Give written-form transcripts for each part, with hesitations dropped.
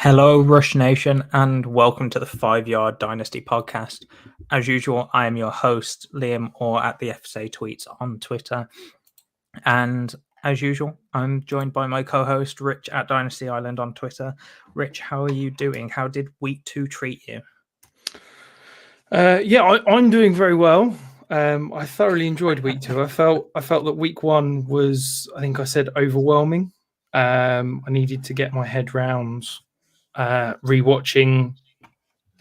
Hello, Rush Nation, and welcome to the 5 Yard Dynasty podcast. As usual, I am your host, Liam, or at the FSA Tweets on Twitter. And as usual, I'm joined by my co-host, Rich at Dynasty Island on Twitter. Rich, how are you doing? How did week 2 treat you? I'm doing very well. I thoroughly enjoyed week 2. I felt that week 1 was, I think I said, overwhelming. I needed to get my head round rewatching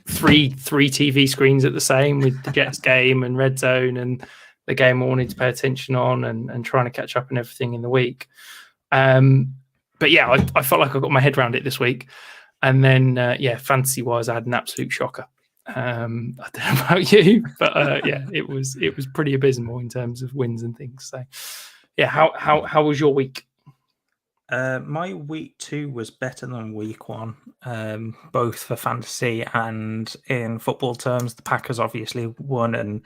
three TV screens at the same with the Jets game and Red Zone and the game I wanted to pay attention on and trying to catch up on everything in the week. But yeah, I felt like I got my head around it this week. And then, fantasy wise, I had an absolute shocker. I don't know about you, but it was pretty abysmal in terms of wins and things. So, yeah, how was your week? My week 2 was better than week 1, both for fantasy and in football terms. The Packers obviously won and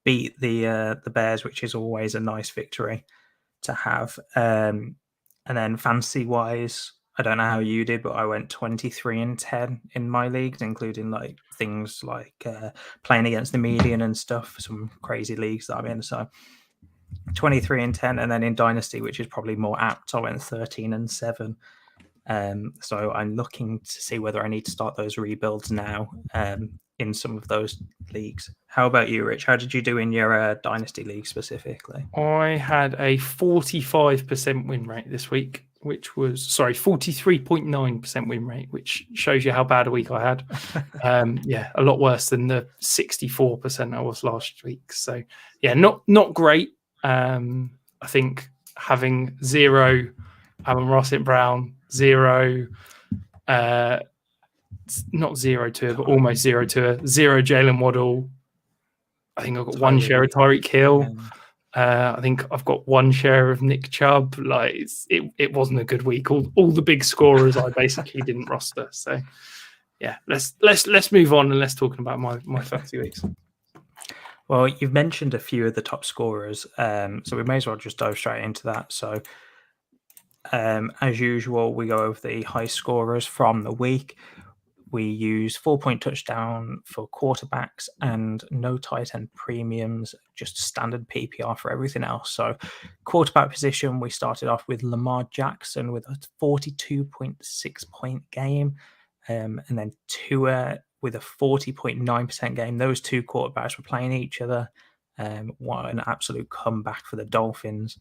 beat the Bears, which is always a nice victory to have. And then fantasy wise, I don't know how you did, but I went 23-10 in my leagues, including like things like playing against the median and stuff. Some crazy leagues that I'm in. So 23-10, and then in Dynasty, which is probably more apt, I went 13-7. So I'm looking to see whether I need to start those rebuilds now in some of those leagues. How about you, Rich? How did you do in your Dynasty league specifically? I had a 45% win rate this week, which was 43.9% win rate, which shows you how bad a week I had. A lot worse than the 64% I was last week. So yeah, not great. I think having 0 Ross Brown, 0 not 0 to, but almost 0 to 0 Jalen Waddle. I think I've got one share of Tyreek Hill. I think I've got one share of Nick Chubb. Like it wasn't a good week. All the big scorers I basically didn't roster. So yeah, let's move on and let's talk about my fantasy weeks. Well, you've mentioned a few of the top scorers, so we may as well just dive straight into that. So, as usual, we go over the high scorers from the week. We use 4-point touchdown for quarterbacks and no tight end premiums, just standard PPR for everything else. So, quarterback position, we started off with Lamar Jackson with a 42.6 point game, and then Tua with a 40.9% game. Those two quarterbacks were playing each other. What an absolute comeback for the Dolphins.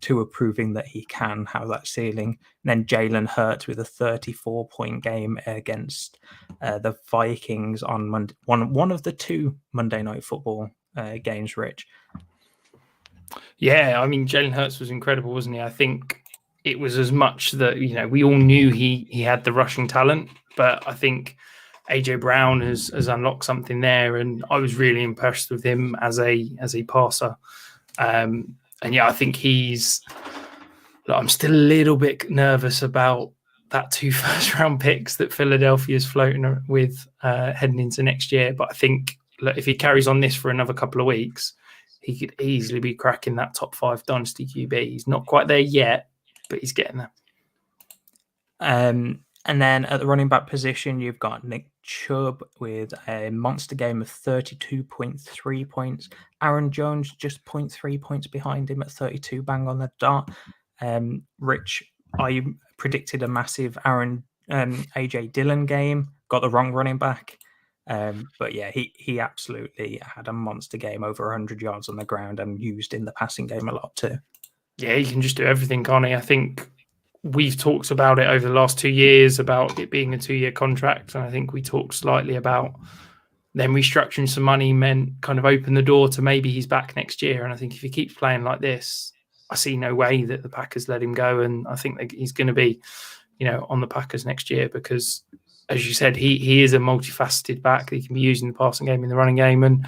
Tua proving that he can have that ceiling. And then Jalen Hurts with a 34-point game against the Vikings on Monday, one of the 2 Monday Night Football games, Rich. Yeah, I mean, Jalen Hurts was incredible, wasn't he? I think it was as much that, we all knew he had the rushing talent, but I think AJ Brown has unlocked something there, and I was really impressed with him as a passer. And yeah, I think I'm still a little bit nervous about that 2 first-round picks that Philadelphia's floating with heading into next year. But I think if he carries on this for another couple of weeks, he could easily be cracking that top 5 Dynasty QB. He's not quite there yet, but he's getting there. And then at the running back position, you've got Nick Chubb with a monster game of 32.3 points. Aaron Jones just 0.3 points behind him at 32, bang on the dot. Rich, I predicted a massive AJ Dillon game, got the wrong running back. But yeah, he absolutely had a monster game, over 100 yards on the ground and used in the passing game a lot too. Yeah, he can just do everything, can't he? I think we've talked about it over the last 2 years about it being a 2-year contract. And I think we talked slightly about them restructuring some money meant kind of open the door to maybe he's back next year. And I think if he keeps playing like this, I see no way that the Packers let him go. And I think that he's going to be, on the Packers next year because, as you said, he is a multifaceted back. He can be used in the passing game, in the running game. And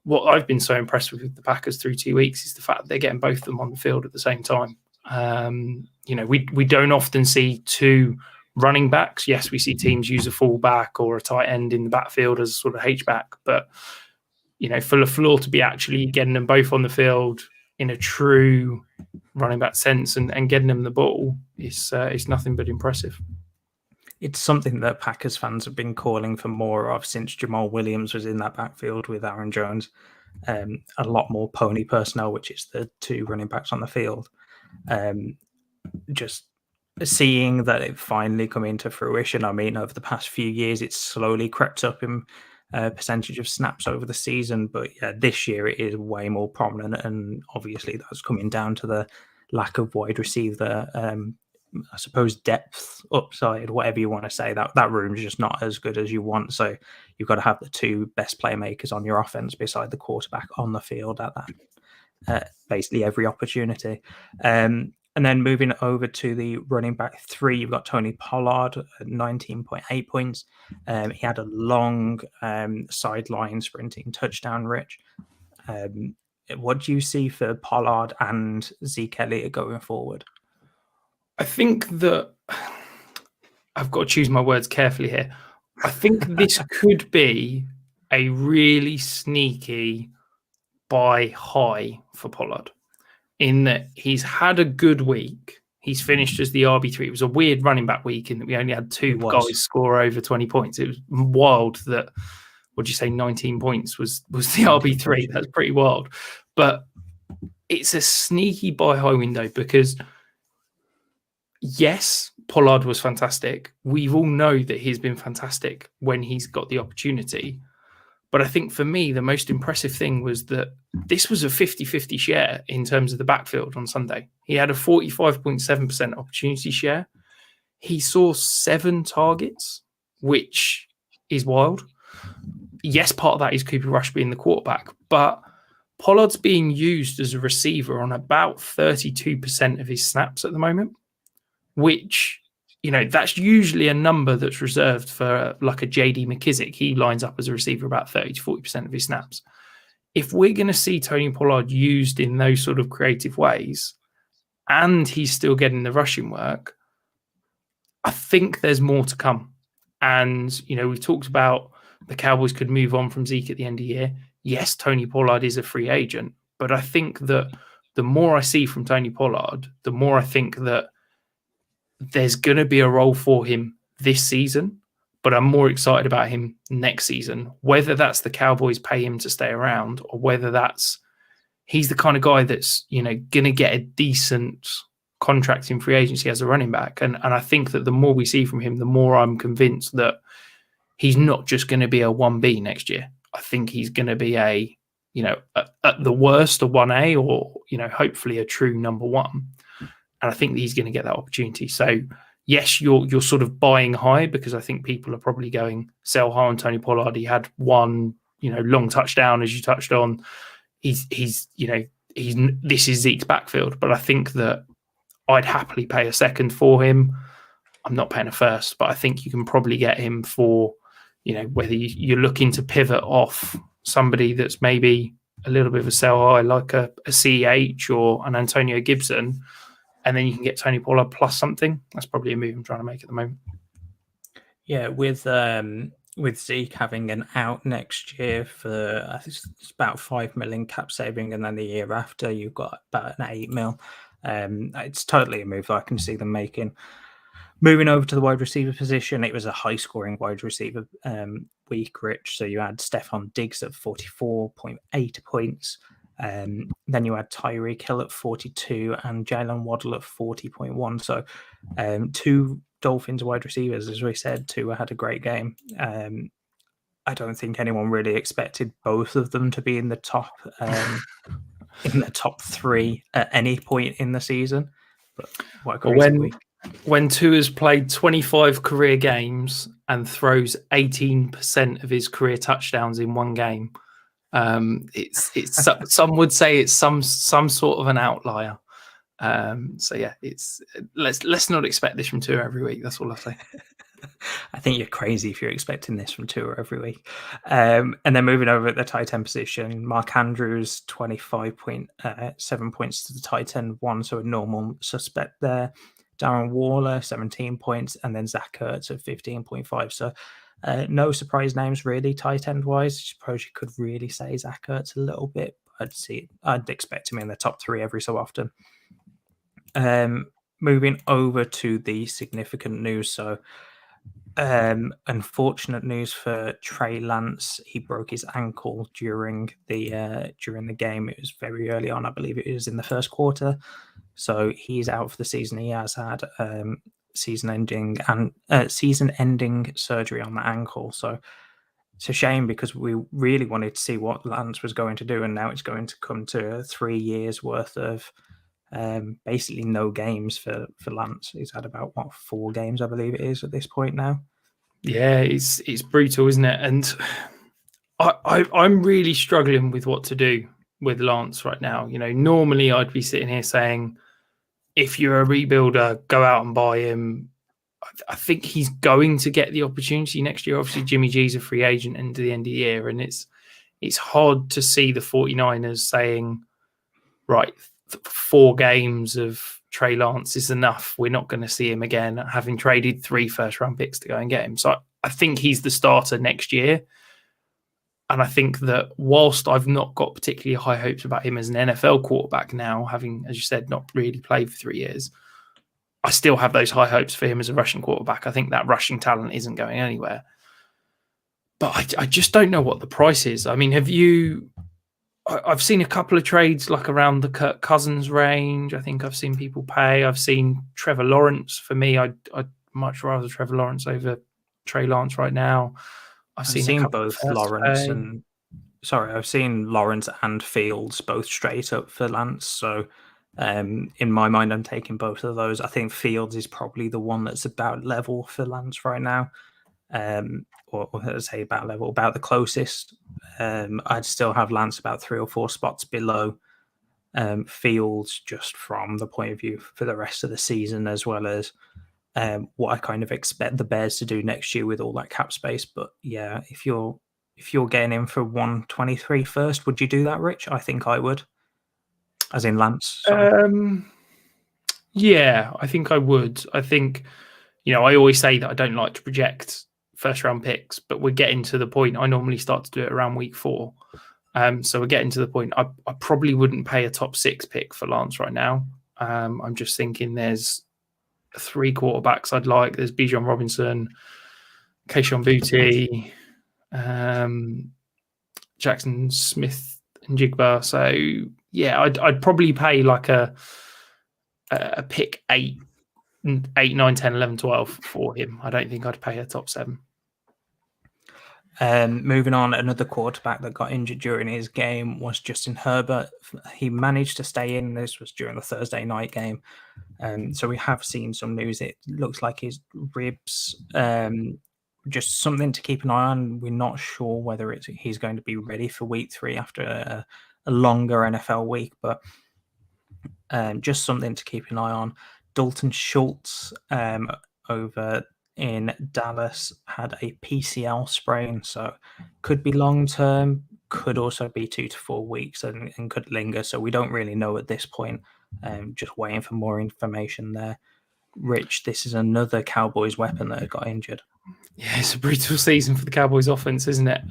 what I've been so impressed with the Packers through 2 weeks is the fact that they're getting both of them on the field at the same time. We don't often see 2 running backs. Yes, we see teams use a fullback or a tight end in the backfield as a sort of H-back, but for LaFleur to be actually getting them both on the field in a true running back sense and getting them the ball is nothing but impressive. it's something that Packers fans have been calling for more of since Jamal Williams was in that backfield with Aaron Jones. A lot more pony personnel, which is the two running backs on the field. Just seeing that it finally come into fruition. I mean, over the past few years, it's slowly crept up in percentage of snaps over the season, but yeah, this year it is way more prominent, and obviously that's coming down to the lack of wide receiver. I suppose depth, upside, whatever you want to say. That room's just not as good as you want. So you've got to have the two best playmakers on your offense beside the quarterback on the field at that basically every opportunity. And then moving over to the running back three, you've got Tony Pollard at 19.8 points. He had a long sideline sprinting touchdown, Rich. What do you see for Pollard and Zeke Elliott going forward? I think that I've got to choose my words carefully here. I think this could be a really sneaky buy high for Pollard, in that he's had a good week. He's finished as the RB3. It was a weird running back week in that we only had two guys score over 20 points. It was wild that, what'd you say, 19 points was the RB3. That's pretty wild. But it's a sneaky buy high window because, yes, Pollard was fantastic. We all know that he's been fantastic when he's got the opportunity. But I think for me, the most impressive thing was that this was a 50-50 share in terms of the backfield on Sunday. He had a 45.7% opportunity share. He saw 7 targets, which is wild. Yes, part of that is Cooper Rush being the quarterback, but Pollard's being used as a receiver on about 32% of his snaps at the moment, which, you know, that's usually a number that's reserved for like a JD McKissick. He lines up as a receiver about 30 to 40% of his snaps. If we're going to see Tony Pollard used in those sort of creative ways and he's still getting the rushing work, I think there's more to come. And, you know, we've talked about the Cowboys could move on from Zeke at the end of the year. Yes, Tony Pollard is a free agent, but I think that the more I see from Tony Pollard, the more I think that there's going to be a role for him this season, but I'm more excited about him next season, whether that's the Cowboys pay him to stay around or whether that's he's the kind of guy that's, you know, going to get a decent contract in free agency as a running back. And I think that the more we see from him, the more I'm convinced that he's not just going to be a 1B next year. I think he's going to be a, you know, at the worst, a 1A or, you know, hopefully a true number one. And I think that he's going to get that opportunity. So, yes, you're sort of buying high because I think people are probably going sell high on Tony Pollard. He had one, you know, long touchdown, as you touched on. He's you know, this is Zeke's backfield. But I think that I'd happily pay a second for him. I'm not paying a first, but I think you can probably get him for, you know, whether you're looking to pivot off somebody that's maybe a little bit of a sell high, like a CH or an Antonio Gibson, and then you can get Tony Pollard plus something. That's probably a move I'm trying to make at the moment. Yeah, with Zeke having an out next year for I think it's about 5 million cap saving, and then the year after you've got about an 8 mil. It's totally a move that I can see them making. Moving over to the wide receiver position, it was a high-scoring wide receiver week, Rich. So you had Stephon Diggs at 44.8 points. Then you had Tyreek Hill at 42 and Jalen Waddle at 40.1. So two Dolphins wide receivers, as we said, two had a great game. I don't think anyone really expected both of them to be in the top three at any point in the season. But what a crazy week. When Tua's played 25 career games and throws 18% of his career touchdowns in one game, it's some would say it's some sort of an outlier. So yeah, it's let's not expect this from Tua every week. That's all I say. I think you're crazy if you're expecting this from Tua every week. And then moving over at the tight end position, Mark Andrews 25.7 points to the tight end one, so a normal suspect there. Darren Waller 17 points, and then Zach Ertz at 15.5. So no surprise names really tight end wise. I suppose you could really say Zach Ertz a little bit. I'd expect him in the top 3 every so often. Moving over to the significant news. So Unfortunate news for Trey Lance. He broke his ankle during the game. It was very early on. I believe it was in the first quarter. So he's out for the season. He has had season-ending surgery on the ankle. So it's a shame because we really wanted to see what Lance was going to do, and now it's going to come to 3 years worth of basically no games for Lance. He's had about 4 games, I believe it is, at this point now. Yeah, it's brutal, isn't it? And I'm really struggling with what to do with Lance right now. You know, normally I'd be sitting here saying, if you're a rebuilder, go out and buy him. I think he's going to get the opportunity next year. Obviously, Jimmy G's a free agent into the end of the year, and it's hard to see the 49ers saying, right, 4 games of Trey Lance is enough. We're not going to see him again, having traded 3 first-round picks to go and get him. So I think he's the starter next year. And I think that whilst I've not got particularly high hopes about him as an NFL quarterback now, having, as you said, not really played for 3 years, I still have those high hopes for him as a rushing quarterback. I think that rushing talent isn't going anywhere. But I just don't know what the price is. I mean, I've seen a couple of trades like around the Kirk Cousins range. I think I've seen people pay. I've seen Trevor Lawrence. For me, I'd much rather Trevor Lawrence over Trey Lance right now. I've seen both Lawrence and I've seen Lawrence and Fields both straight up for Lance. So in my mind, I'm taking both of those. I think Fields is probably the one that's about level for Lance right now. Or let's say about level, about the closest. I'd still have Lance about 3 or 4 spots below Fields, just from the point of view for the rest of the season, as well as what I kind of expect the Bears to do next year with all that cap space. But yeah, if you're getting in for 123 first, would you do that, Rich? I think I would, as in Lance. Yeah, I think I would. I think, I always say that I don't like to project first round picks, but we're getting to the point. I normally start to do it around week 4. So we're getting to the point. I probably wouldn't pay a top 6 pick for Lance right now. I'm just thinking there's 3 quarterbacks I'd like. There's Bijan Robinson, Kayshon Boutte, Jackson Smith and Jigba. So yeah, I'd probably pay like a pick 8, 9, 10, 11, 12 for him. I don't think I'd pay a top 7. Moving on, another quarterback that got injured during his game was Justin Herbert. He managed to stay in. This was during the Thursday night game. So we have seen some news. It looks like his ribs, just something to keep an eye on. We're not sure whether he's going to be ready for week 3 after a longer NFL week, but just something to keep an eye on. Dalton Schultz over in Dallas had a PCL sprain, so could be long term, could also be 2 to 4 weeks, and could linger. So we don't really know at this point. Just waiting for more information there. Rich, this is another Cowboys weapon that got injured. Yeah, it's a brutal season for the Cowboys offense, isn't it?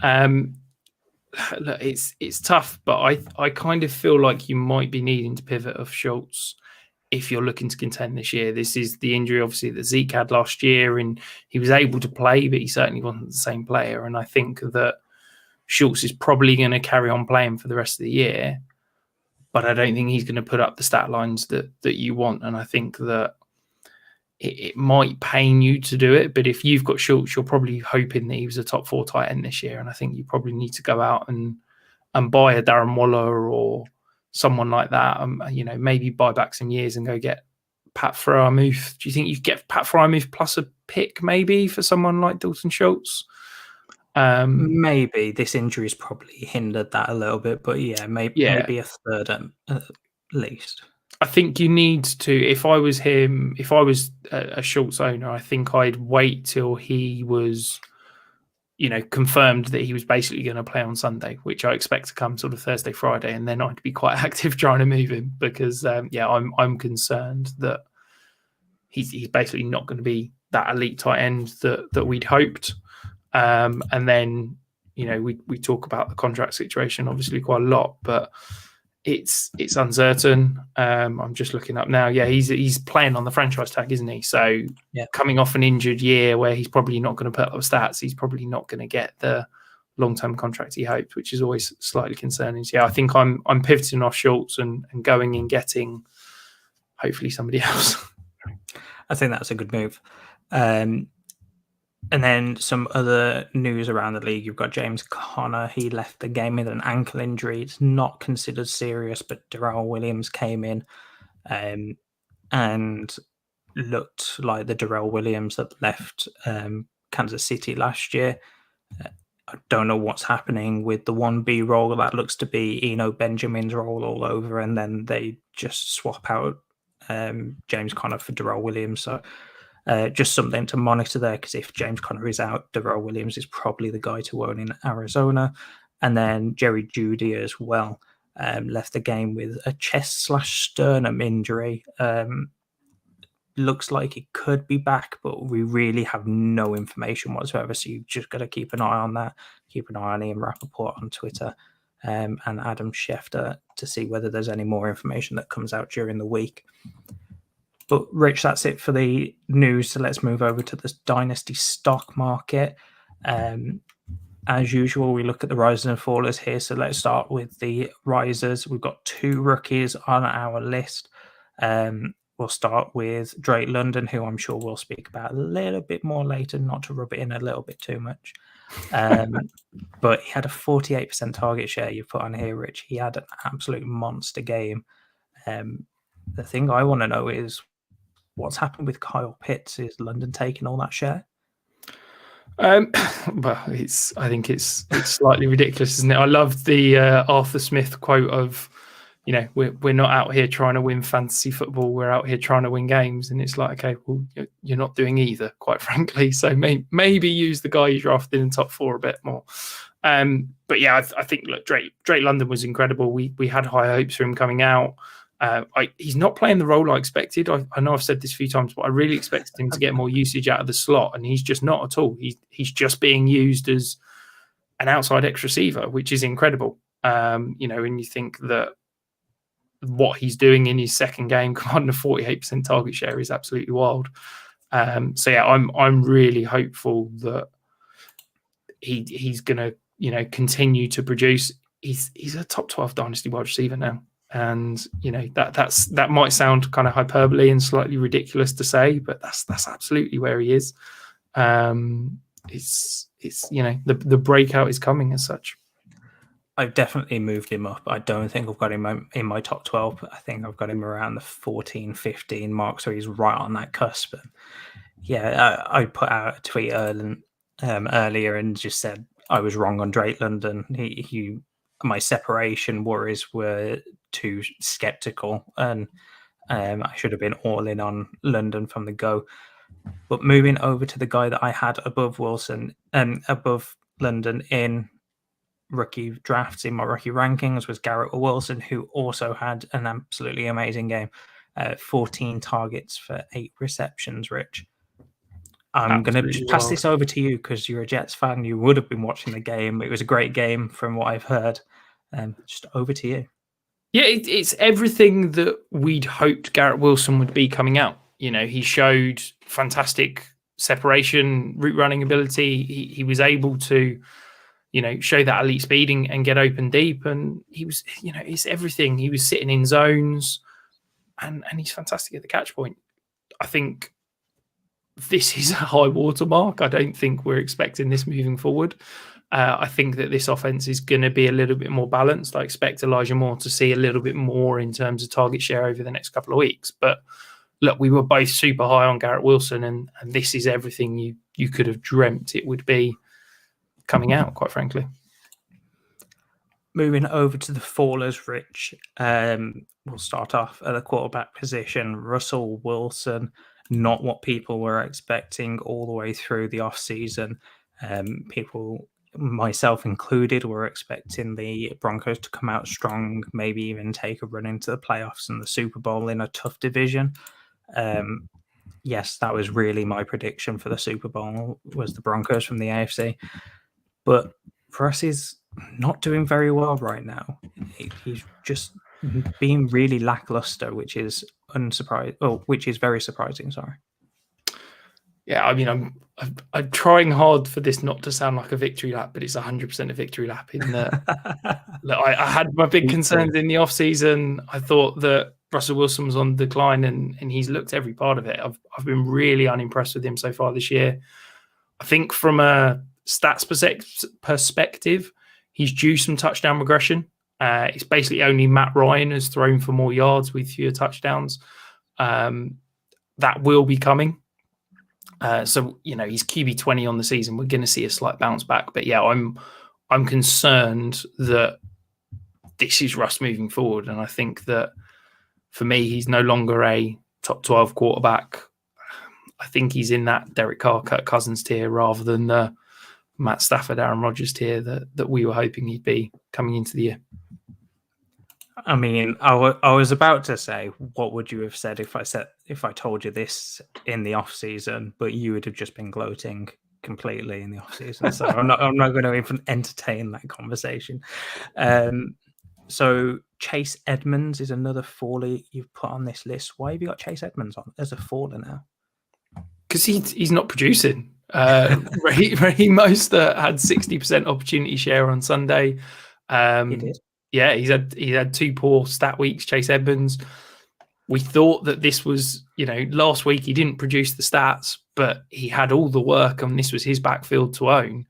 Look, it's tough, but I kind of feel like you might be needing to pivot off Schultz if you're looking to contend this year. This is the injury, obviously, that Zeke had last year, and he was able to play, but he certainly wasn't the same player. And I think that Schultz is probably going to carry on playing for the rest of the year, but I don't think he's going to put up the stat lines that you want. And I think that it might pain you to do it, but if you've got Schultz, you're probably hoping that he was a top 4 tight end this year. And I think you probably need to go out and buy a Darren Waller or someone like that. Maybe buy back some years and go get Pat Freiermuth. Do you think you get Pat Freiermuth plus a pick maybe for someone like Dalton Schultz? Maybe this injury's probably hindered that a little bit, but yeah, maybe a third at least. I think you need to, if I was him, if I was a Schultz owner, I think I'd wait till he was, confirmed that he was basically going to play on Sunday, which I expect to come sort of Thursday, Friday, and then I'd be quite active trying to move him because, I'm concerned that he's basically not going to be that elite tight end that we'd hoped. And then, we talk about the contract situation obviously quite a lot, but it's uncertain. I'm just looking up now. Yeah, he's playing on the franchise tag, isn't he? So coming off an injured year where he's probably not going to put up stats, he's probably not going to get the long-term contract he hoped, which is always slightly concerning. So yeah, I think I'm pivoting off Schultz and going and getting hopefully somebody else. I think that's a good move. And then some other news around the league. You've got James Conner. He left the game with an ankle injury. It's not considered serious, but Darrell Williams came in and looked like the Darrell Williams that left Kansas City last year. I don't know what's happening with the 1B role. That looks to be Eno Benjamin's role all over, and then they just swap out James Conner for Darrell Williams. So just something to monitor there, because if James Conner is out, Darrell Williams is probably the guy to own in Arizona. And then Jerry Jeudy as well left the game with a chest/sternum injury. Looks like he could be back, but we really have no information whatsoever. So you've just got to keep an eye on that. Keep an eye on Ian Rappaport on Twitter and Adam Schefter to see whether there's any more information that comes out during the week. But Rich, that's it for the news. So let's move over to the Dynasty stock market. As usual, we look at the risers and fallers here. So let's start with the risers. We've got 2 rookies on our list. We'll start with Drake London, who I'm sure we'll speak about a little bit more later, not to rub it in a little bit too much. But he had a 48% target share you put on here, Rich. He had an absolute monster game. The thing I want to know is what's happened with Kyle Pitts. Is London taking all that share? Well, I think it's slightly ridiculous, isn't it? I love the Arthur Smith quote of, we're not out here trying to win fantasy football. We're out here trying to win games. And it's like, okay, well, you're not doing either, quite frankly. So maybe use the guy you drafted in top 4 a bit more. But yeah, I think look, Drake London was incredible. We had high hopes for him coming out. He's not playing the role I expected. I know I've said this a few times, but I really expected him to get more usage out of the slot, and he's just not at all. He's just being used as an outside X receiver, which is incredible. And you think that what he's doing in his second game, commanding a 48% target share, is absolutely wild. So yeah, I'm really hopeful that he's going to continue to produce. He's a top 12 dynasty wide receiver now. And that might sound kind of hyperbole and slightly ridiculous to say, but that's absolutely where he is. It's the breakout is coming as such. I've definitely moved him up. I don't think I've got him in my top 12. I think I've got him around the 14, 15 mark, so he's right on that cusp. And yeah, I put out a tweet earlier and just said I was wrong on Drake London. My separation worries were too skeptical, and I should have been all in on London from the go. But moving over to the guy that I had above Wilson and above London in rookie drafts in my rookie rankings was Garrett Wilson, who also had an absolutely amazing game. 14 targets for 8 receptions, Rich. I'm going to pass this over to you because you're a Jets fan. You would have been watching the game. It was a great game from what I've heard. Just over to you. Yeah, it's everything that we'd hoped Garrett Wilson would be coming out. He showed fantastic separation, route running ability. He was able to, show that elite speed and get open deep. And he was, it's everything. He was sitting in zones and he's fantastic at the catch point. I think this is a high watermark. I don't think we're expecting this moving forward. I think that this offense is going to be a little bit more balanced. I expect Elijah Moore to see a little bit more in terms of target share over the next couple of weeks. But look, we were both super high on Garrett Wilson, and this is everything you could have dreamt it would be coming out, quite frankly. Moving over to the fallers, Rich. We'll start off at the quarterback position. Russell Wilson, not what people were expecting all the way through the offseason. People, myself included, were expecting the Broncos to come out strong, maybe even take a run into the playoffs and the Super Bowl in a tough division. Yes, that was really my prediction for the Super Bowl, was the Broncos from the AFC. But Russ is not doing very well right now. He's just being really lackluster, which is unsurprising. Oh, which is very surprising. Sorry. Yeah, I mean, I'm trying hard for this not to sound like a victory lap, but it's 100% a victory lap. In that, look, I had my big concerns in the off season. I thought that Russell Wilson was on decline, and he's looked every part of it. I've been really unimpressed with him so far this year. I think from a stats perspective, he's due some touchdown regression. It's basically only Matt Ryan has thrown for more yards with fewer touchdowns. That will be coming. So he's QB 20 on the season. We're going to see a slight bounce back, but yeah, I'm concerned that this is Russ moving forward, and I think that for me, he's no longer a top 12 quarterback. I think he's in that Derek Carr, Kirk Cousins tier rather than the Matt Stafford, Aaron Rodgers tier that we were hoping he'd be coming into the year. I mean, I was about to say, what would you have said if I told you this in the off season, but you would have just been gloating completely in the off season. So I'm not going to even entertain that conversation. So Chase Edmonds is another faller you've put on this list. Why have you got Chase Edmonds on as a faller now? Because he's not producing. Raheem Mostert had 60% opportunity share on Sunday. He did. Yeah, he had 2 poor stat weeks. Chase Edmonds. We thought that this was, last week he didn't produce the stats, but he had all the work, and this was his backfield to own.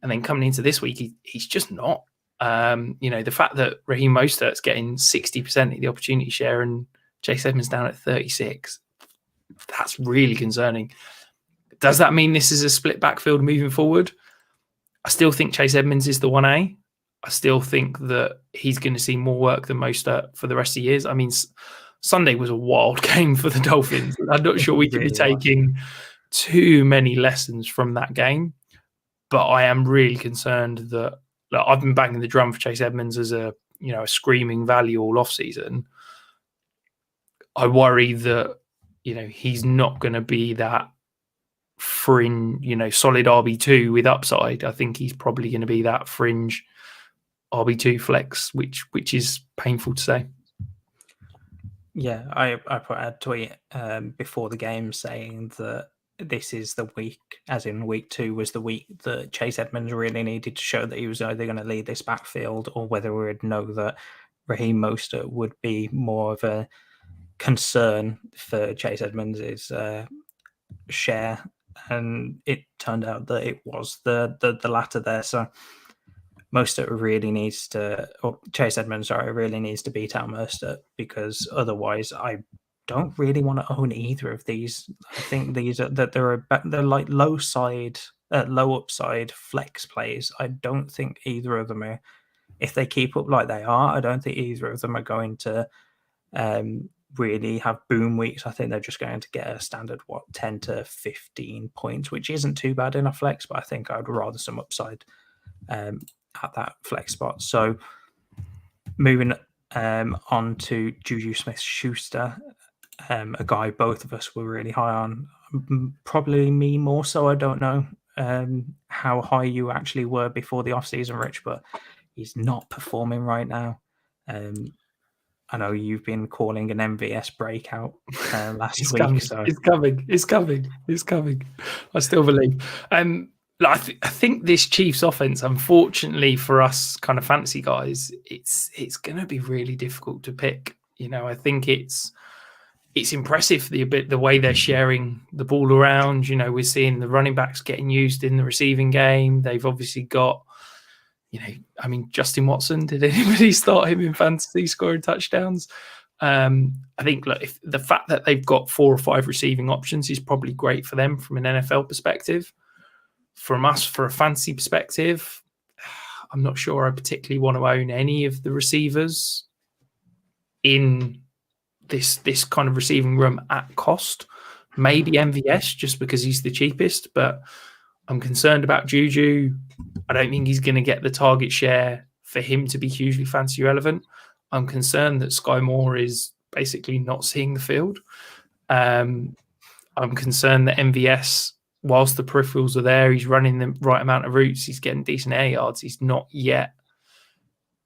And then coming into this week, he's just not. The fact that Raheem Mostert's getting 60% of the opportunity share and Chase Edmonds down at 36, that's really concerning. Does that mean this is a split backfield moving forward? I still think Chase Edmonds is the 1A. I still think that he's going to see more work than Mostert for the rest of the years. I mean, Sunday was a wild game for the Dolphins. I'm not sure we could be taking too many lessons from that game, but I am really concerned that I've been banging the drum for Chase Edmonds as a screaming value all off season. I worry that he's not going to be that fringe, solid RB2 with upside. I think he's probably going to be that fringe RB2 flex, which is painful to say. Yeah, I put a tweet before the game saying that this is the week, as in week 2 was the week that Chase Edmonds really needed to show that he was either going to lead this backfield or whether we would know that Raheem Mostert would be more of a concern for Chase Edmonds' share. And it turned out that it was the latter there. So Mostert really needs to, or Chase Edmonds, really needs to beat out Mostert, because otherwise I don't really want to own either of these. I think they're like low upside flex plays. I don't think either of them are, if they keep up like they are, I don't think either of them are going to really have boom weeks. I think they're just going to get a standard 10 to 15 points, which isn't too bad in a flex, but I think I'd rather some upside at that flex spot. So moving on to Juju Smith-Schuster, a guy both of us were really high on, probably me more so. I don't know how high you actually were before the offseason, Rich, but he's not performing right now. I know you've been calling an MVS breakout last week. It's coming. I still believe. I think this Chiefs offense, unfortunately for us kind of fantasy guys, it's going to be really difficult to pick. I think it's impressive the way they're sharing the ball around. We're seeing the running backs getting used in the receiving game. They've obviously got, Justin Watson. Did anybody start him in fantasy scoring touchdowns? I think if the fact that they've got 4 or 5 receiving options is probably great for them from an NFL perspective. From us, for a fantasy perspective, I'm not sure I particularly want to own any of the receivers in this kind of receiving room at cost. Maybe MVS just because he's the cheapest, but I'm concerned about Juju. I don't think he's going to get the target share for him to be hugely fantasy relevant. I'm concerned that Sky Moore is basically not seeing the field. I'm concerned that MVS, whilst the peripherals are there, he's running the right amount of routes, he's getting decent air yards, he's not yet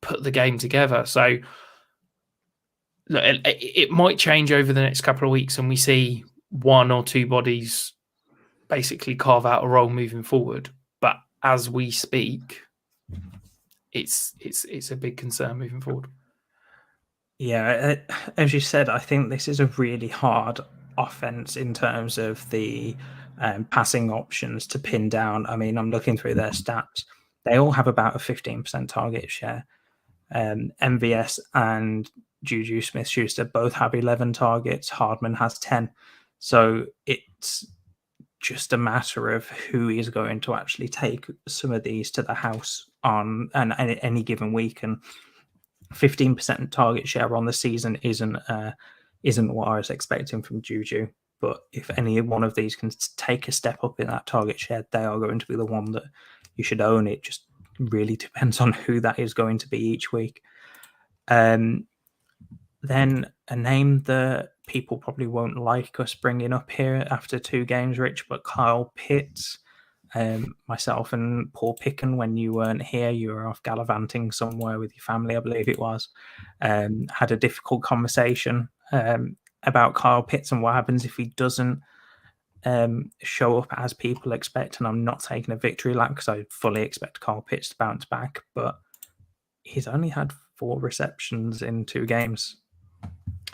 put the game together. So look, it might change over the next couple of weeks, and we see one or two bodies basically carve out a role moving forward. But as we speak, it's a big concern moving forward. Yeah, as you said, I think this is a really hard offense in terms of the passing options to pin down. I mean, I'm looking through their stats. They all have about a 15% target share. MVS and Juju Smith-Schuster both have 11 targets. Hardman has 10. So it's just a matter of who is going to actually take some of these to the house on any given week. And 15% target share on the season isn't what I was expecting from Juju. But if any one of these can take a step up in that target share, they are going to be the one that you should own. It just really depends on who that is going to be each week. Then a name that people probably won't like us bringing up here after 2 games, Rich, but Kyle Pitts. Myself and Paul Picken, when you weren't here, you were off gallivanting somewhere with your family, I believe it was, had a difficult conversation about Kyle Pitts and what happens if he doesn't show up as people expect. And I'm not taking a victory lap because I fully expect Kyle Pitts to bounce back, but he's only had 4 receptions in 2 games.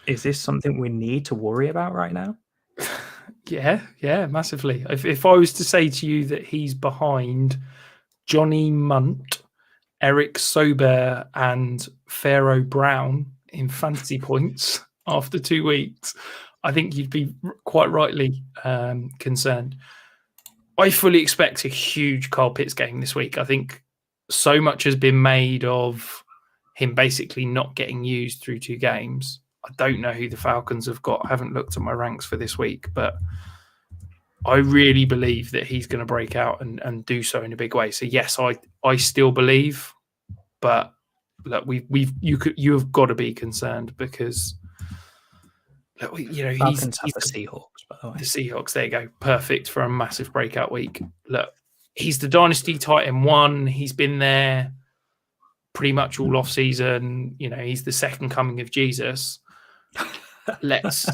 Is this something we need to worry about right now? Yeah, massively. If I was to say to you that he's behind Johnny Munt, Eric Sober, and Pharaoh Brown in fantasy points after 2 weeks, I think you'd be quite rightly concerned. I fully expect a huge Kyle Pitts game this week. I think so much has been made of him basically not getting used through 2 games. I don't know who the Falcons have got. I haven't looked at my ranks for this week, but I really believe that he's going to break out and do so in a big way. So yes, I still believe, but look, you have got to be concerned because look, Falcons have the Seahawks, by the way. The Seahawks, there you go, perfect for a massive breakout week. Look, he's the Dynasty tight end 1. He's been there pretty much all off season. He's the second coming of Jesus. Let's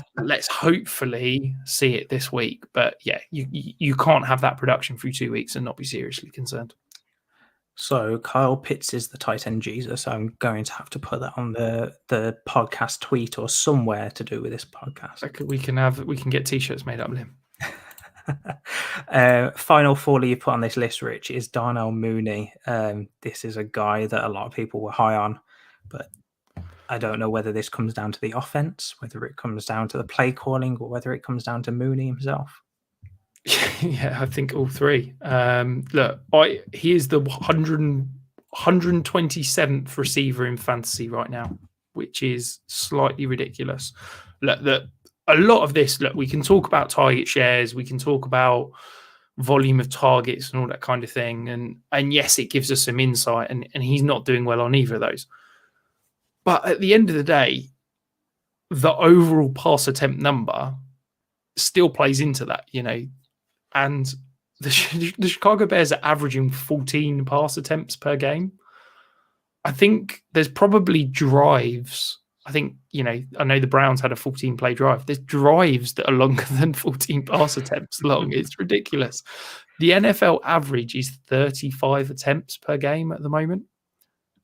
hopefully see it this week. But yeah, you can't have that production through 2 weeks and not be seriously concerned. So Kyle Pitts is the tight end Jesus. I'm going to have to put that on the podcast tweet or somewhere to do with this podcast. Okay, we can get t-shirts made up of him. Final 4 you put on this list, Rich, is Darnell Mooney. This is a guy that a lot of people were high on, but I don't know whether this comes down to the offense, whether it comes down to the play calling, or whether it comes down to Mooney himself. Yeah, I think all 3. Look, he is the 127th receiver in fantasy right now, which is slightly ridiculous. Look, a lot of this, we can talk about target shares, we can talk about volume of targets and all that kind of thing. And yes, it gives us some insight, and he's not doing well on either of those. But at the end of the day, the overall pass attempt number still plays into that, and the Chicago Bears are averaging 14 pass attempts per game. I think there's probably drives. I think, I know the Browns had a 14-play drive. There's drives that are longer than 14 pass attempts long. It's ridiculous. The NFL average is 35 attempts per game at the moment.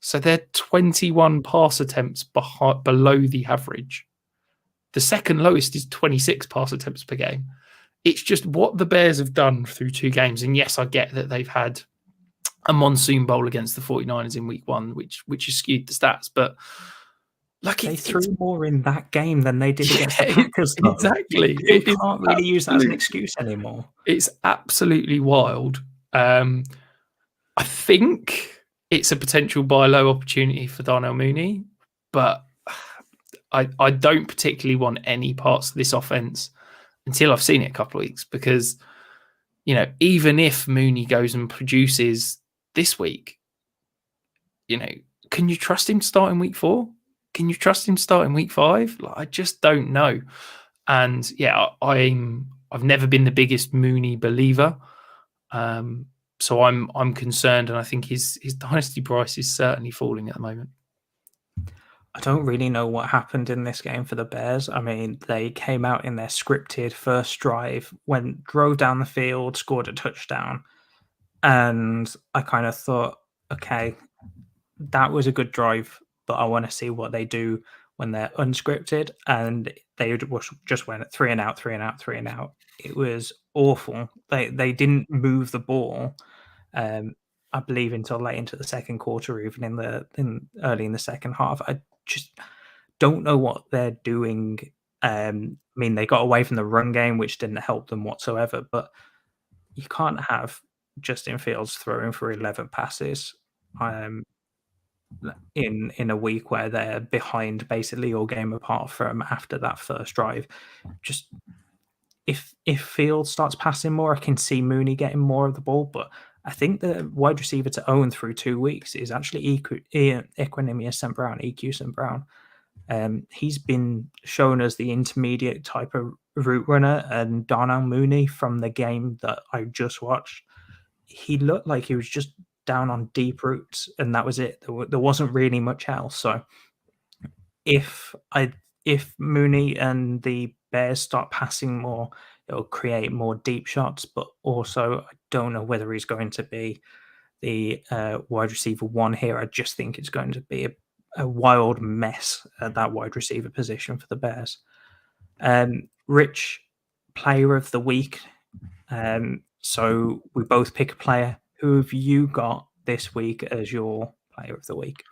So they're 21 pass attempts below the average. The second lowest is 26 pass attempts per game. It's just what the Bears have done through 2 games. And yes, I get that they've had a monsoon bowl against the 49ers in week 1, which has skewed the stats. But they threw more in that game than they did against the Packers. Exactly. You can't really use that as an excuse anymore. It's absolutely wild. I think it's a potential buy low opportunity for Darnell Mooney, but I don't particularly want any parts of this offense until I've seen it a couple of weeks, because, even if Mooney goes and produces this week, can you trust him to start in week 4? Can you trust him to start in week 5? I just don't know. And yeah, I've never been the biggest Mooney believer. So I'm concerned, and I think his dynasty price is certainly falling at the moment. I don't really know what happened in this game for the Bears. I mean, they came out in their scripted first drive, drove down the field, scored a touchdown, and I kind of thought, okay, that was a good drive, but I want to see what they do when they're unscripted. And they just went 3 and out, 3 and out, 3 and out. It was awful. They didn't move the ball. I believe until late into the second quarter, even in early in the second half. I just don't know what they're doing. I mean, they got away from the run game, which didn't help them whatsoever. But you can't have Justin Fields throwing for 11 passes in a week where they're behind basically all game apart from after that first drive. Just if Fields starts passing more, I can see Mooney getting more of the ball, but I think the wide receiver to own through 2 weeks is actually Equanimous St. Brown, EQ St. Brown. He's been shown as the intermediate type of route runner, and Darnell Mooney from the game that I just watched, he looked like he was just down on deep routes, and that was it. There wasn't really much else. So if Mooney and the Bears start passing more, it'll create more deep shots. But also, I don't know whether he's going to be the wide receiver one here. I just think it's going to be a wild mess at that wide receiver position for the Bears. Rich, player of the week. So we both pick a player. Who have you got this week as your player of the week?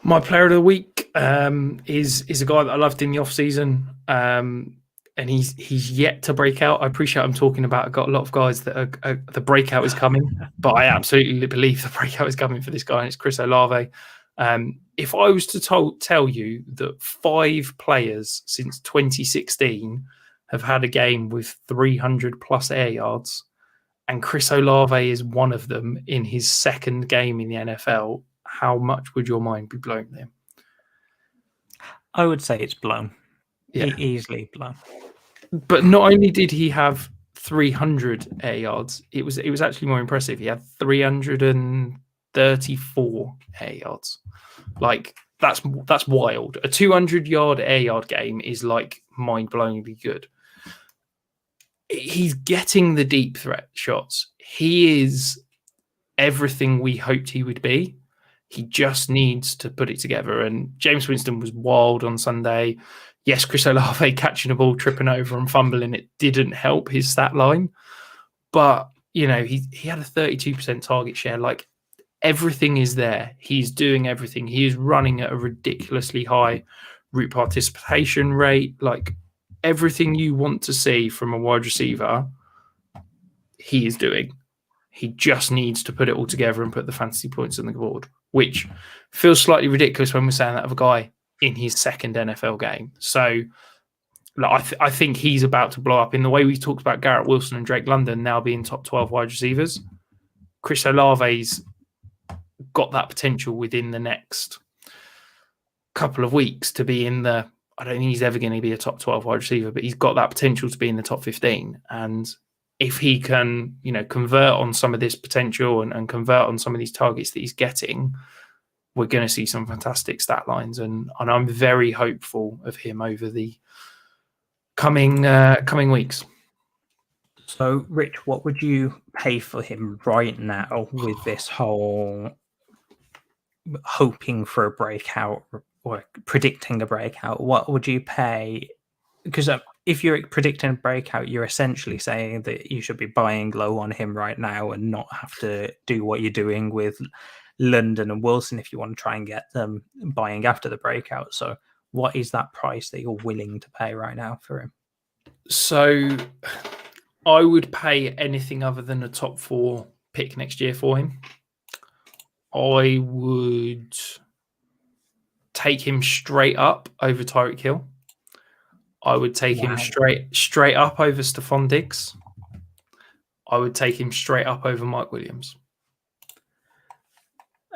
My player of the week is a guy that I loved in the off season, and he's yet to break out. I appreciate I'm talking about. I've got a lot of guys that are the breakout is coming, but I absolutely believe the breakout is coming for this guy, and it's Chris Olave. If I was to tell you that 5 players since 2016 have had a game with 300 plus air yards, and Chris Olave is one of them in his second game in the NFL, how much would your mind be blown there? I would say it's blown. Yeah. Easily blown. But not only did he have 300 air yards, it was actually more impressive. He had 334 air yards. Like, that's wild. A 200-yard air yard game is like mind-blowingly good. He's getting the deep threat shots. He is everything we hoped he would be. He just needs to put it together. And James Winston was wild on Sunday. Yes, Chris Olave catching a ball, tripping over and fumbling, it didn't help his stat line. But, you know, he had a 32% target share. Like, everything is there. He's doing everything. He is running at a ridiculously high route participation rate. Like, everything you want to see from a wide receiver, he is doing. He just needs to put it all together and put the fantasy points on the board, which feels slightly ridiculous when we're saying that of a guy in his second NFL game. So I think he's about to blow up. In the way we talked about Garrett Wilson and Drake London now being top 12 wide receivers, Chris Olave's got that potential within the next couple of weeks to be in the, I don't think he's ever going to be a top 12 wide receiver, but he's got that potential to be in the top 15. And if he can, you know, convert on some of this potential and convert on some of these targets that he's getting, we're going to see some fantastic stat lines. And I'm very hopeful of him over the coming weeks. So, Rich, what would you pay for him right now with this whole hoping for a breakout or predicting a breakout? What would you pay? Because if you're predicting a breakout, you're essentially saying that you should be buying low on him right now and not have to do what you're doing with London and Wilson if you want to try and get them buying after the breakout. So what is that price that you're willing to pay right now for him? So I would pay anything other than a top 4 pick next year for him. I would take him straight up over Tyreek Hill. I would take him straight up over Stephon Diggs. I would take him straight up over Mike Williams.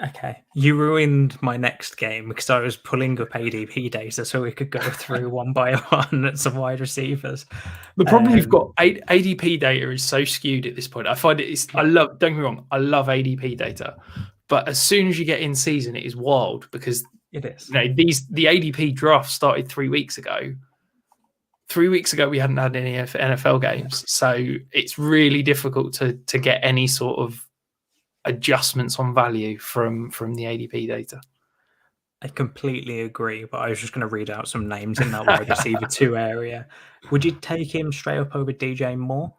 Okay. You ruined my next game because I was pulling up ADP data so we could go through one by one at some wide receivers. The problem we've got, ADP data is so skewed at this point. I find don't get me wrong, I love ADP data. But as soon as you get in season, it is wild because It is. The ADP draft started 3 weeks ago. 3 weeks ago, we hadn't had any NFL games, so it's really difficult to get any sort of adjustments on value from the ADP data. I completely agree, but I was just going to read out some names in that wide receiver 2 area. Would you take him straight up over DJ Moore?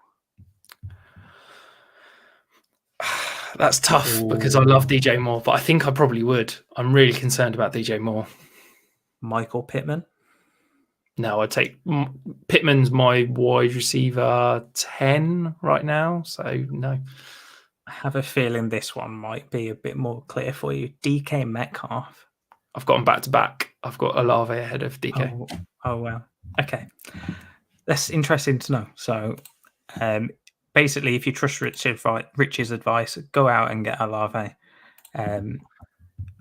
That's tough because I love DJ Moore, but I think I probably would. I'm really concerned about DJ Moore. Michael Pittman? No, I'd take Pittman's my wide receiver 10 right now, so no. I have a feeling this one might be a bit more clear for you. DK Metcalf. I've got them back to back. I've got Olave ahead of DK. Oh wow. Okay. That's interesting to know. So basically, if you trust Rich's advice, go out and get Olave. I'm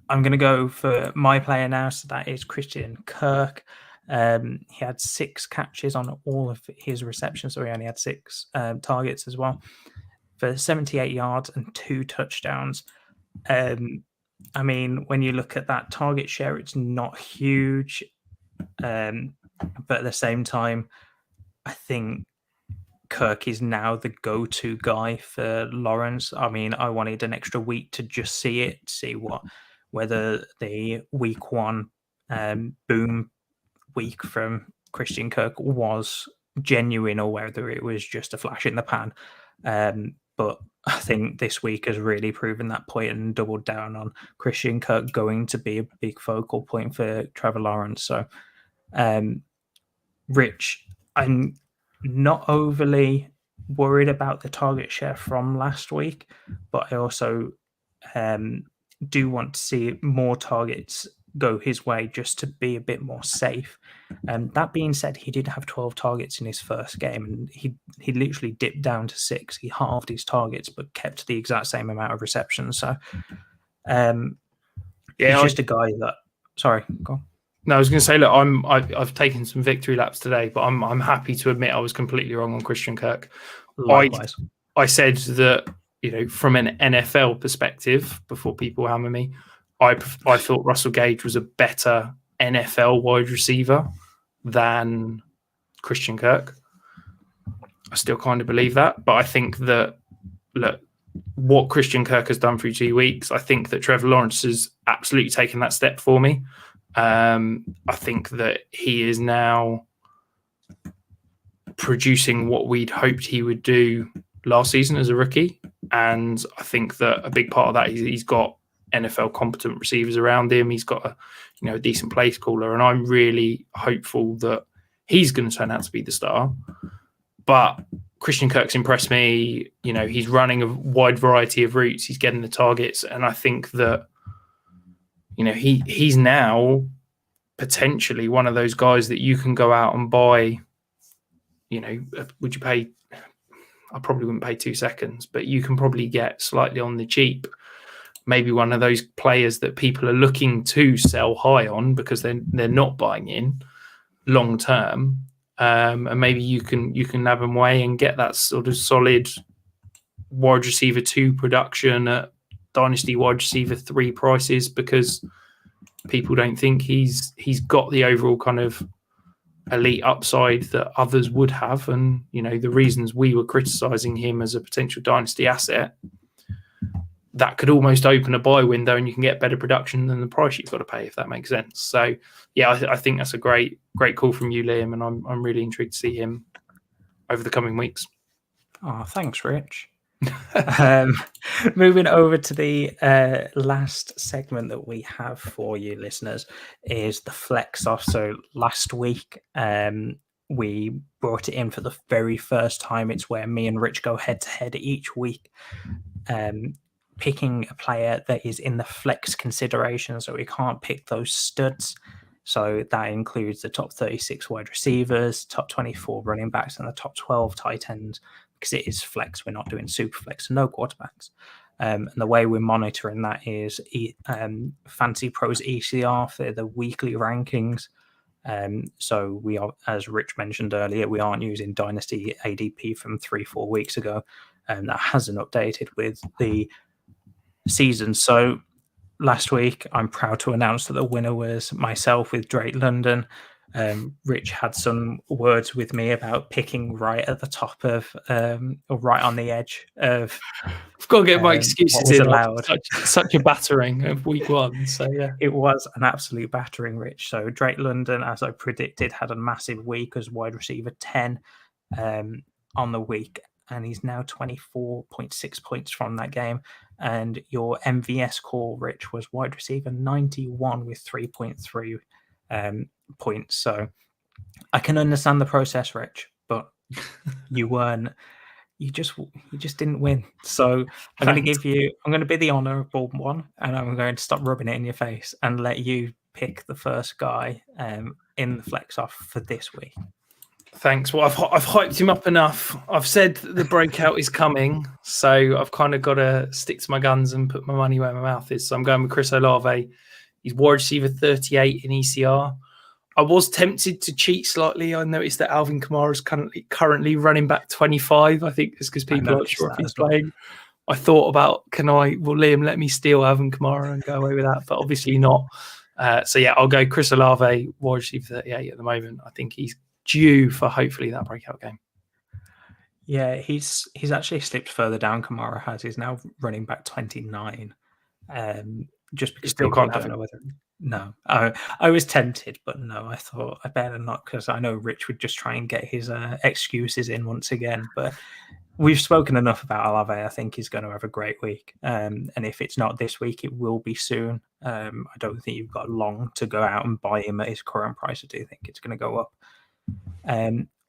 going to go for my player now. So that is Christian Kirk. He had 6 catches on all of his receptions. So he only had 6 targets as well for 78 yards and 2 touchdowns. I mean, when you look at that target share, it's not huge. But at the same time, I think Kirk is now the go-to guy for Lawrence. I mean, I wanted an extra week to just see whether the week 1 boom week from Christian Kirk was genuine or whether it was just a flash in the pan. But I think this week has really proven that point and doubled down on Christian Kirk going to be a big focal point for Trevor Lawrence. So, Rich, I'm not overly worried about the target share from last week, but I also do want to see more targets go his way just to be a bit more safe. That being said, he did have 12 targets in his first game, and he literally dipped down to 6. He halved his targets, but kept the exact same amount of receptions. So, he's just a guy that. Sorry, go on. No, I was going to say, look, I've taken some victory laps today, but I'm happy to admit I was completely wrong on Christian Kirk. Likewise. I said that, from an NFL perspective, before people hammer me, I thought Russell Gage was a better NFL wide receiver than Christian Kirk. I still kind of believe that, but I think that, look, what Christian Kirk has done through 2 weeks, I think that Trevor Lawrence has absolutely taken that step for me. I think that he is now producing what we'd hoped he would do last season as a rookie. And I think that a big part of that is he's got NFL competent receivers around him. He's got a decent place caller. And I'm really hopeful that he's going to turn out to be the star. But Christian Kirk's impressed me. He's running a wide variety of routes. He's getting the targets. And I think that, he's now potentially one of those guys that you can go out and buy. Would you pay? I probably wouldn't pay 2 seconds, but you can probably get slightly on the cheap. Maybe one of those players that people are looking to sell high on because they're not buying in long term, and maybe you can nab them away and get that sort of solid wide receiver 2 production at Dynasty wide receiver 3 prices because people don't think he's got the overall kind of elite upside that others would have. And, the reasons we were criticizing him as a potential Dynasty asset, that could almost open a buy window and you can get better production than the price you've got to pay, if that makes sense. So, yeah, I think that's a great call from you, Liam, and I'm really intrigued to see him over the coming weeks. Oh, thanks, Rich. Moving over to the last segment that we have for you listeners is the flex off. So last week we brought it in for the very first time. It's where me and Rich go head to head each week, picking a player that is in the flex consideration. So we can't pick those studs. So that includes the top 36 wide receivers, top 24 running backs, and the top 12 tight ends. Because it is flex, we're not doing super flex, no quarterbacks. And the way we're monitoring that is Fantasy Pros ECR for the weekly rankings. So we are, as Rich mentioned earlier, we aren't using Dynasty ADP from 3-4 weeks ago, and that hasn't updated with the season. So last week, I'm proud to announce that the winner was myself with Drake London. Rich had some words with me about picking right at the top of, or right on the edge of I've got to get my what excuses was in allowed. after such a battering of week one. So yeah, It was an absolute battering, Rich. So Drake London, as I predicted, had a massive week as wide receiver 10 on the week, and he's now 24.6 points from that game. And your MVS call, Rich, was wide receiver 91 with 3.3 points. So I can understand the process, Rich, but you weren't. You just didn't win. So I'm going to thanks. give you. I'm going to be the honourable one, and I'm going to stop rubbing it in your face and let you pick the first guy in the flex off for this week. Thanks. Well, I've hyped him up enough. I've said that the breakout is coming, so I've kind of got to stick to my guns and put my money where my mouth is. So I'm going with Chris Olave. He's wide receiver 38 in ECR. I was tempted to cheat slightly. I noticed that Alvin Kamara is currently running back 25. I think it's because people aren't sure if he's playing. I thought about, will Liam let me steal Alvin Kamara and go away with that? But obviously not. So yeah, I'll go Chris Olave, wide receiver 38 at the moment. I think he's due for hopefully that breakout game. Yeah, he's actually slipped further down. Kamara has. He's now running back 29. Just because still people can't don't have know whether. No, I was tempted, but no, I thought I better not because I know Rich would just try and get his excuses in once again. But we've spoken enough about Olave. I think he's going to have a great week. And if it's not this week, it will be soon. I don't think you've got long to go out and buy him at his current price. I do think it's going to go up.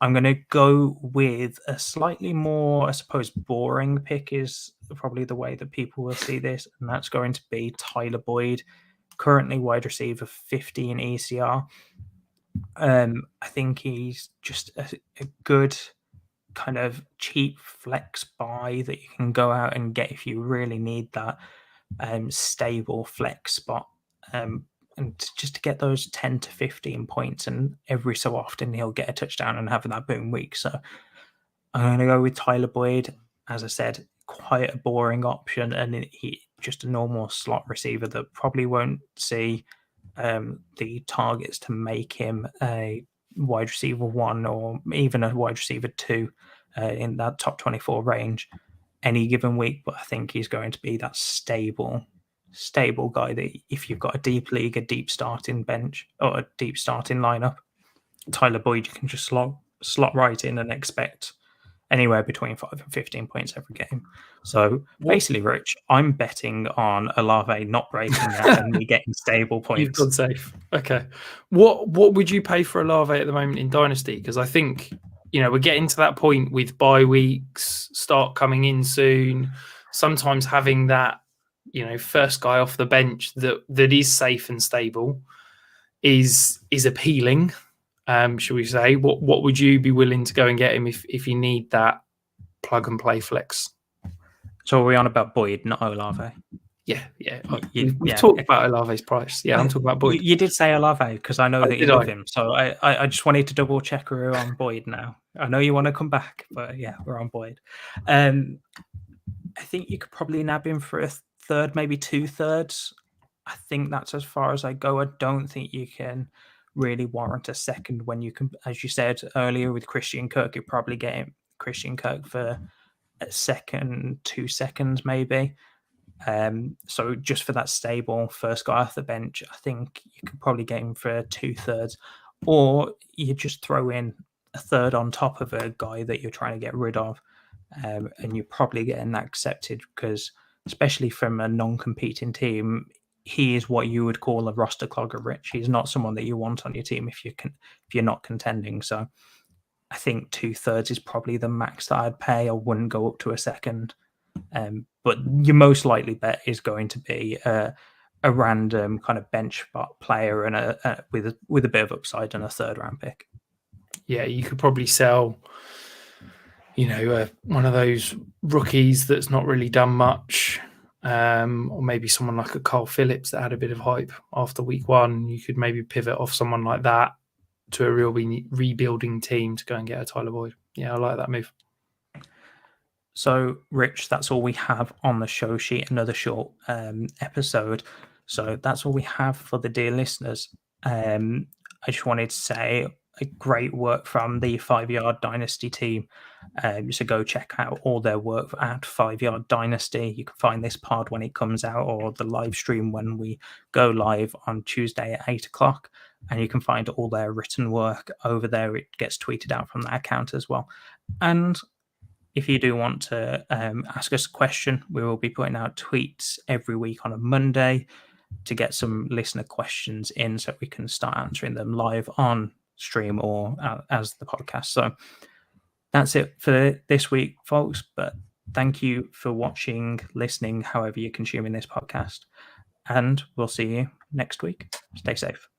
I'm going to go with a slightly more, I suppose, boring pick is probably the way that people will see this, and that's going to be Tyler Boyd, currently wide receiver 50 in ECR. I think he's just a good kind of cheap flex buy that you can go out and get if you really need that stable flex spot. And just to get those 10 to 15 points, and every so often he'll get a touchdown and have that boom week. So I'm going to go with Tyler Boyd. As I said, quite a boring option, and he just a normal slot receiver that probably won't see the targets to make him a wide receiver 1 or even a wide receiver 2 in that top 24 range any given week. But I think he's going to be that stable guy that if you've got a deep league, a deep starting bench or a deep starting lineup, Tyler Boyd, you can just slot right in and expect anywhere between 5 and 15 points every game. So basically, Rich, I'm betting on Olave not breaking out and me getting stable points. You've gone safe. Okay. What would you pay for Olave at the moment in Dynasty? Because I think, we're getting to that point with bye weeks, start coming in soon. Sometimes having that, first guy off the bench that is safe and stable is appealing. Should we say? What would you be willing to go and get him if you need that plug and play flex? So are we on about Boyd, not Olave? Yeah. We've talked about Olave's price. Yeah, I'm talking about Boyd. You did say Olave because I know that you love him. So I just wanted to double check we're on Boyd now. I know you want to come back, but yeah, we're on Boyd. I think you could probably nab him for a third, maybe 2/3. I think that's as far as I go. I don't think you can really warrant a second when you can, as you said earlier with Christian Kirk, you're probably getting Christian Kirk for a second, 2 seconds maybe. So just for that stable first guy off the bench, I think you could probably get him for 2/3, or you just throw in a third on top of a guy that you're trying to get rid of, and you're probably getting that accepted because, especially from a non-competing team, he is what you would call a roster clogger, Rich. He's not someone that you want on your team if you're not contending. So I think 2/3 is probably the max that I'd pay. I wouldn't go up to a second. But your most likely bet is going to be a random kind of bench spot player and with a bit of upside and a third round pick. Yeah, you could probably sell, one of those rookies that's not really done much, or maybe someone like a Carl Phillips that had a bit of hype after week 1. You could maybe pivot off someone like that to a real rebuilding team to go and get a Tyler Boyd. Yeah, I like that move. So, Rich, that's all we have on the show sheet. Another short episode. So that's all we have for the dear listeners. I just wanted to say a great work from the 5 Yard Dynasty team. So go check out all their work at 5 Yard Dynasty. You can find this pod when it comes out, or the live stream when we go live on Tuesday at 8 o'clock. And you can find all their written work over there. It gets tweeted out from that account as well. And if you do want to ask us a question, we will be putting out tweets every week on a Monday to get some listener questions in so we can start answering them live on stream or as the podcast. So that's it for this week, folks. But thank you for watching, listening, however you're consuming this podcast. And we'll see you next week. Stay safe.